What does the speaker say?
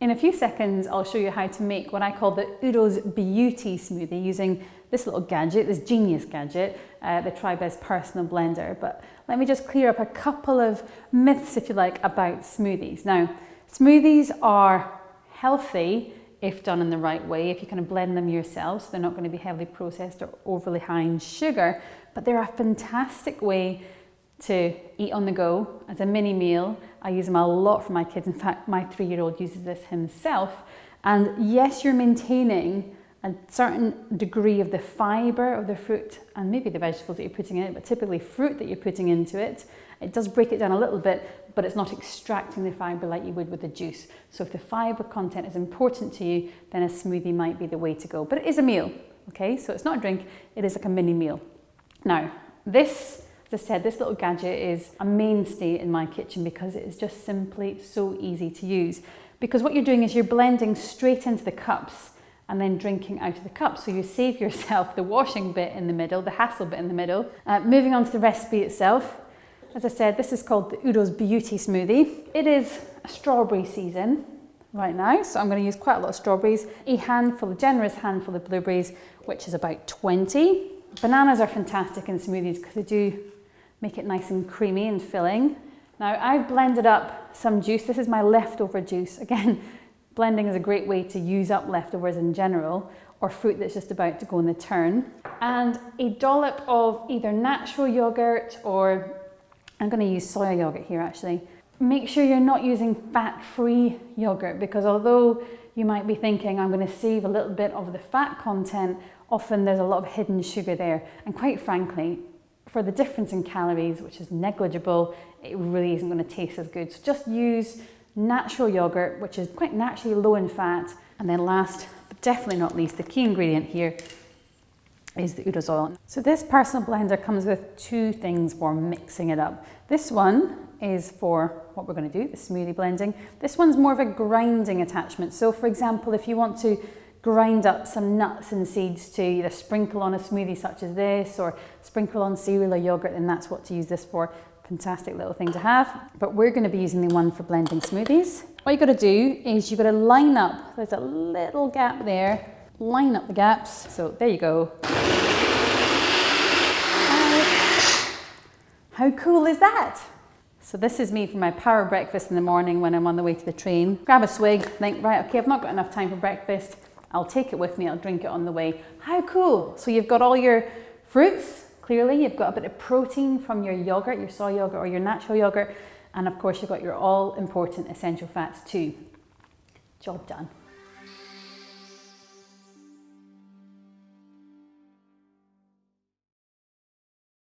In a few seconds, I'll show you how to make what I call the Udo's Beauty Smoothie using this little gadget, this genius gadget, the Tribest personal blender. But let me just clear up a couple of myths, if you like, about smoothies. Now, smoothies are healthy if done in the right way, if you kind of blend them yourself, so they're not going to be heavily processed or overly high in sugar, but they're a fantastic way to eat on the go as a mini meal. I use them a lot for my kids. In fact, my 3-year-old uses this himself. And yes, you're maintaining a certain degree of the fiber of the fruit and maybe the vegetables that you're putting in it, but typically fruit that you're putting into it. It does break it down a little bit, but it's not extracting the fiber like you would with the juice. So if the fiber content is important to you, then a smoothie might be the way to go. But it is a meal, okay? So it's not a drink, it is like a mini meal. Now, this, as I said, this little gadget is a mainstay in my kitchen because it is just simply so easy to use. Because what you're doing is you're blending straight into the cups and then drinking out of the cup. So you save yourself the washing bit in the middle, the hassle bit in the middle. Moving on to the recipe itself. As I said, this is called the Udo's Beauty Smoothie. It is a strawberry season right now, so I'm going to use quite a lot of strawberries. A generous handful of blueberries, which is about 20. Bananas are fantastic in smoothies because they do make it nice and creamy and filling. Now I've blended up some juice. This is my leftover juice. Again, blending is a great way to use up leftovers in general, or fruit that's just about to go in the turn. And a dollop of either natural yogurt, or I'm going to use soya yogurt here actually. Make sure you're not using fat-free yogurt, because although you might be thinking I'm going to save a little bit of the fat content, often there's a lot of hidden sugar there. And quite frankly, for the difference in calories, which is negligible, it really isn't going to taste as good. So just use natural yogurt, which is quite naturally low in fat. And then last, but definitely not least, the key ingredient here is the Udo's oil. So this personal blender comes with 2 things for mixing it up. This one is for what we're going to do, the smoothie blending. This one's more of a grinding attachment. So for example, if you want to grind up some nuts and seeds to either sprinkle on a smoothie such as this, or sprinkle on cereal or yogurt, then that's what to use this for. Fantastic little thing to have. But we're going to be using the one for blending smoothies. What you've got to do is you've got to line up, there's a little gap there, line up the gaps. So there you go. How cool is that? So this is me for my power breakfast in the morning when I'm on the way to the train. Grab a swig, think, right, okay, I've not got enough time for breakfast. I'll take it with me, I'll drink it on the way. How cool. So you've got all your fruits, clearly, you've got a bit of protein from your yogurt, your soy yogurt or your natural yogurt, and of course you've got your all important essential fats too. Job done.